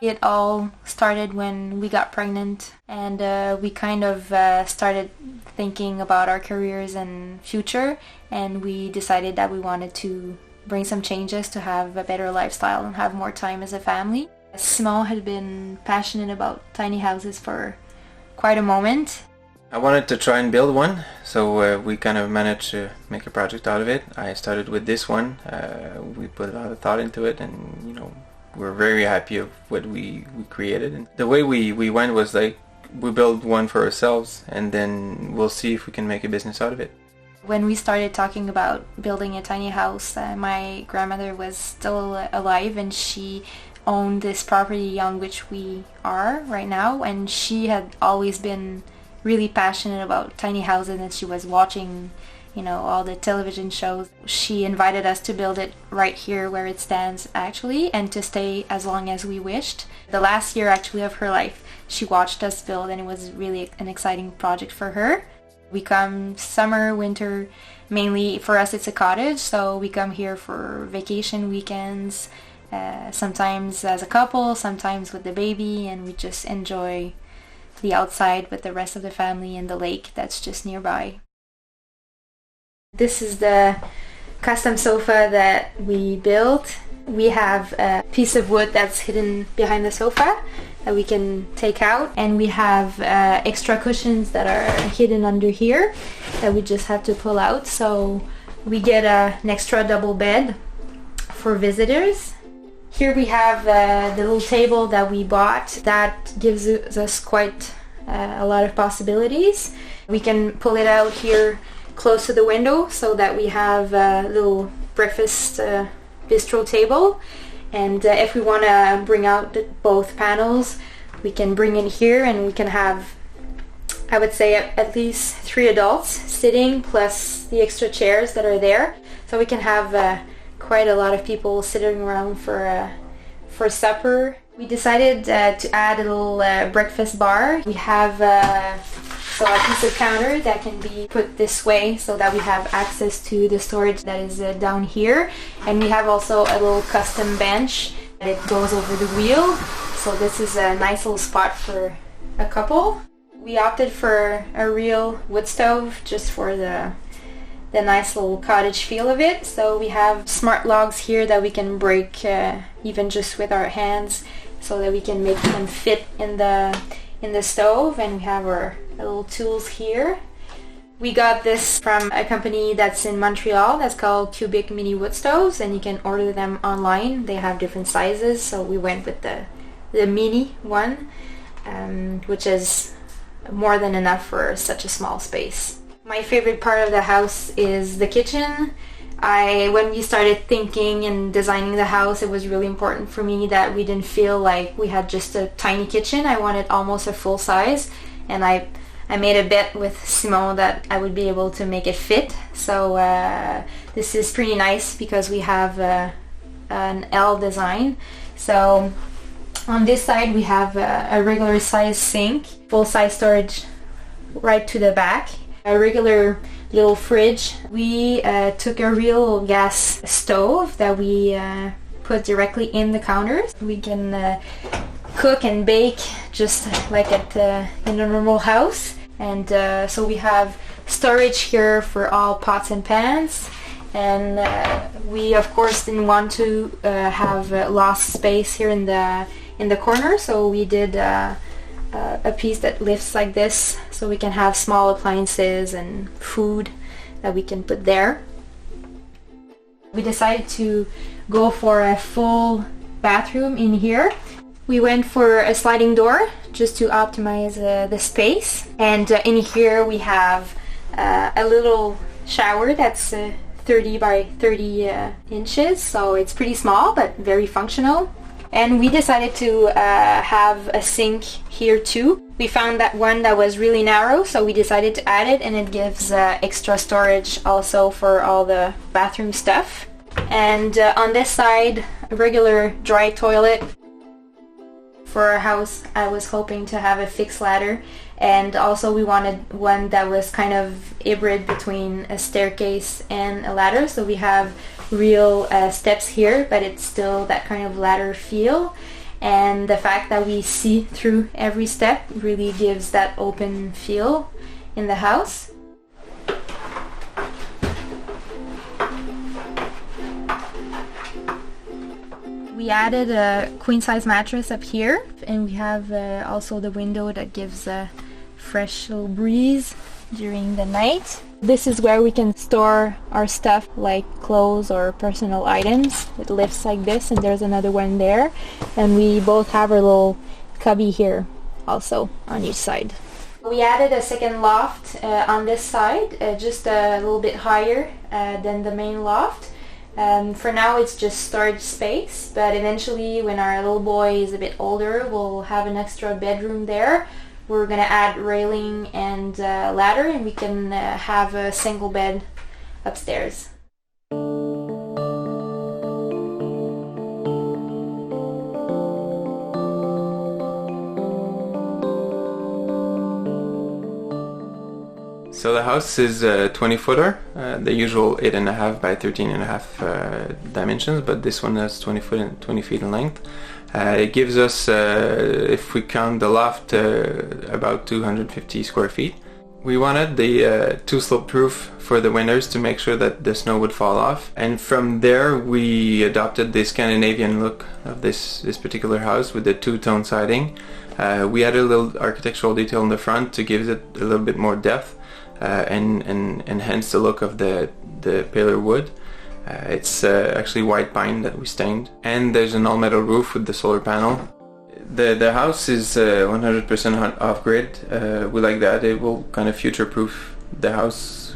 It all started when we got pregnant, and we kind of started thinking about our careers and future, and we decided that we wanted to bring some changes to have a better lifestyle and have more time as a family. Simon had been passionate about tiny houses for quite a moment. I wanted to try and build one, so we kind of managed to make a project out of it. I started with this one. We put a lot of thought into it, and we're very happy of what we created. And the way we went was like, we build one for ourselves, and then we'll see if we can make a business out of it. When we started talking about building a tiny house, my grandmother was still alive, and she owned this property on which we are right now, and she had always been really passionate about tiny houses, and she was watching all the television shows. She invited us to build it right here where it stands actually, and to stay as long as we wished. The last year actually of her life, she watched us build, and it was really an exciting project for her. We come summer, winter, mainly for us it's a cottage, so we come here for vacation weekends, sometimes as a couple, sometimes with the baby, and we just enjoy the outside with the rest of the family and the lake that's just nearby. This is the custom sofa that we built. We have a piece of wood that's hidden behind the sofa that we can take out, and we have extra cushions that are hidden under here that we just have to pull out, so we get an extra double bed for visitors. Here we have the little table that we bought that gives us quite a lot of possibilities. We can pull it out here close to the window so that we have a little breakfast bistro table, and if we want to bring out both panels, we can bring it here, and we can have, I would say, at least 3 adults sitting plus the extra chairs that are there, so we can have quite a lot of people sitting around for supper. We decided to add a little breakfast bar. We have a piece of counter that can be put this way so that we have access to the storage that is down here, and we have also a little custom bench that goes over the wheel, so this is a nice little spot for a couple. We opted for a real wood stove just for the nice little cottage feel of it. So we have smart logs here that we can break even just with our hands, so that we can make them fit in the stove, and we have our little tools here. We got this from a company that's in Montreal that's called Cubic Mini Wood Stoves, and you can order them online. They have different sizes, so we went with the mini one, which is more than enough for such a small space. My favorite part of the house is the kitchen. When we started thinking and designing the house, it was really important for me that we didn't feel like we had just a tiny kitchen. I wanted almost a full size, and I made a bet with Simon that I would be able to make it fit. So this is pretty nice because we have an L design. So on this side we have a regular size sink, full size storage right to the back, a regular little fridge. We took a real gas stove that we put directly in the counters. We can cook and bake just like in a normal house, and so we have storage here for all pots and pans, and we of course didn't want to have lost space here in the corner, so we did a piece that lifts like this, so we can have small appliances and food that we can put there. We decided to go for a full bathroom in here. We went for a sliding door just to optimize the space, and in here we have a little shower that's 30 by 30 inches, so it's pretty small but very functional. And we decided to have a sink here too. We found that one that was really narrow, so we decided to add it, and it gives extra storage also for all the bathroom stuff. And on this side, a regular dry toilet. For our house, I was hoping to have a fixed ladder, and also we wanted one that was kind of hybrid between a staircase and a ladder, so we have real steps here, but it's still that kind of ladder feel. and the fact that we see through every step really gives that open feel in the house. We added a queen-size mattress up here, and we have also the window that gives a fresh little breeze during the night. This is where we can store our stuff like clothes or personal items. It lifts like this, and there's another one there, and we both have our little cubby here also on each side. We added a second loft on this side, just a little bit higher than the main loft. For now it's just storage space, but eventually when our little boy is a bit older, we'll have an extra bedroom there. We're gonna add railing and ladder, and we can have a single bed upstairs. So the house is a 20-footer, the usual 8.5 by 13.5 dimensions, but this one has 20 feet in length. It gives us, if we count the loft, about 250 square feet. We wanted the two-slope roof for the windows to make sure that the snow would fall off, and from there we adopted the Scandinavian look of this particular house with the two-tone siding. We added a little architectural detail in the front to give it a little bit more depth. And enhance the look of the paler wood. It's actually white pine that we stained, and there's an all-metal roof with the solar panel. The house is 100% off-grid. We like that. It will kind of future-proof the house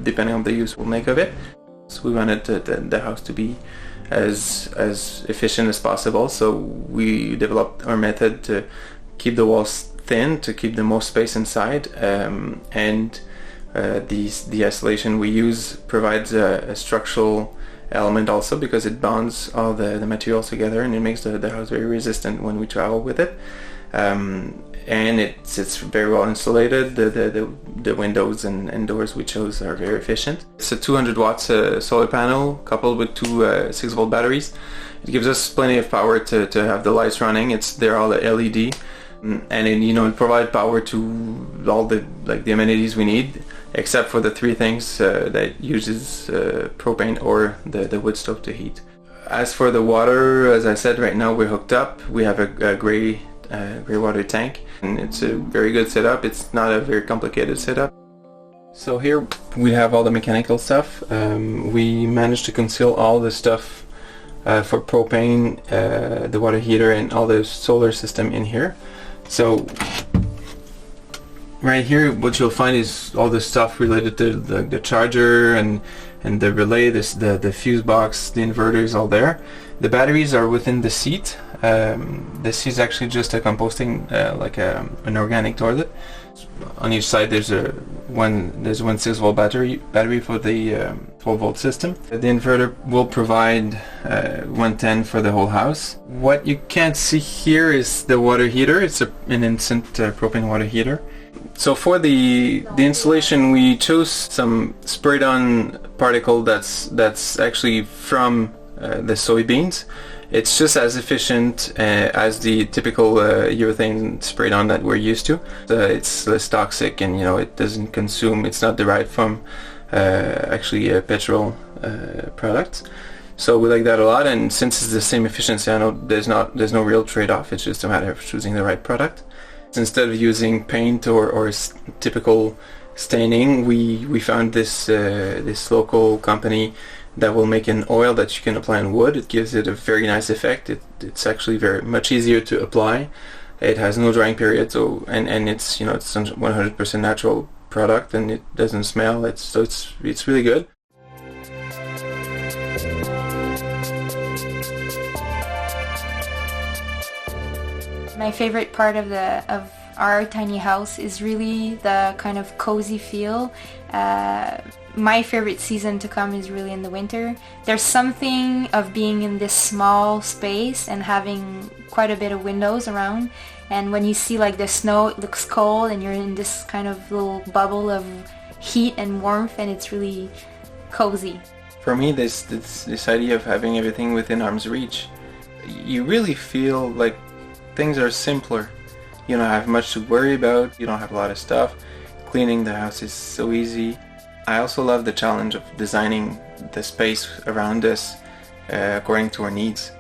depending on the use we'll make of it. So we wanted the house to be as efficient as possible, so we developed our method to keep the walls thin, to keep the most space inside, and the isolation we use provides a structural element also, because it bonds all the materials together, and it makes the house very resistant when we travel with it. And it's very well insulated. The windows and doors we chose are very efficient. It's a 200 watts solar panel coupled with two 6-volt batteries. It gives us plenty of power to have the lights running. They're all LED, and it provides power to all the amenities we need, except for the three things that uses propane or the wood stove to heat. As for the water, as I said, right now we're hooked up. We have a gray water tank, and it's a very good setup. It's not a very complicated setup. So here we have all the mechanical stuff. We managed to conceal all the stuff for propane, the water heater, and all the solar system in here. So right here what you'll find is all the stuff related to the charger and the relay, the fuse box, the inverter is all there. The batteries are within the seat. This is actually just a composting, an organic toilet. On each side there's one 6-volt battery for the 12-volt system. The inverter will provide 110 for the whole house. What you can't see here is the water heater. It's an instant propane water heater. So for the insulation, we chose some sprayed-on particle that's actually from the soybeans. It's just as efficient as the typical urethane sprayed-on that we're used to. It's less toxic, and it doesn't consume. It's not derived from actually petrol products. So we like that a lot, and since it's the same efficiency, I know there's no real trade-off. It's just a matter of choosing the right product. Instead of using paint or typical staining, we found this local company that will make an oil that you can apply on wood. It gives it a very nice effect. It's actually very much easier to apply. It has no drying period, so and it's it's 100% natural product, and it doesn't smell. It's really good. My favorite part of our tiny house is really the kind of cozy feel. My favorite season to come is really in the winter. There's something of being in this small space and having quite a bit of windows around, and when you see the snow, it looks cold, and you're in this kind of little bubble of heat and warmth, and it's really cozy. For me, this idea of having everything within arm's reach you really feel like things are simpler. You don't have much to worry about, you don't have a lot of stuff. Cleaning the house is so easy. I also love the challenge of designing the space around us according to our needs.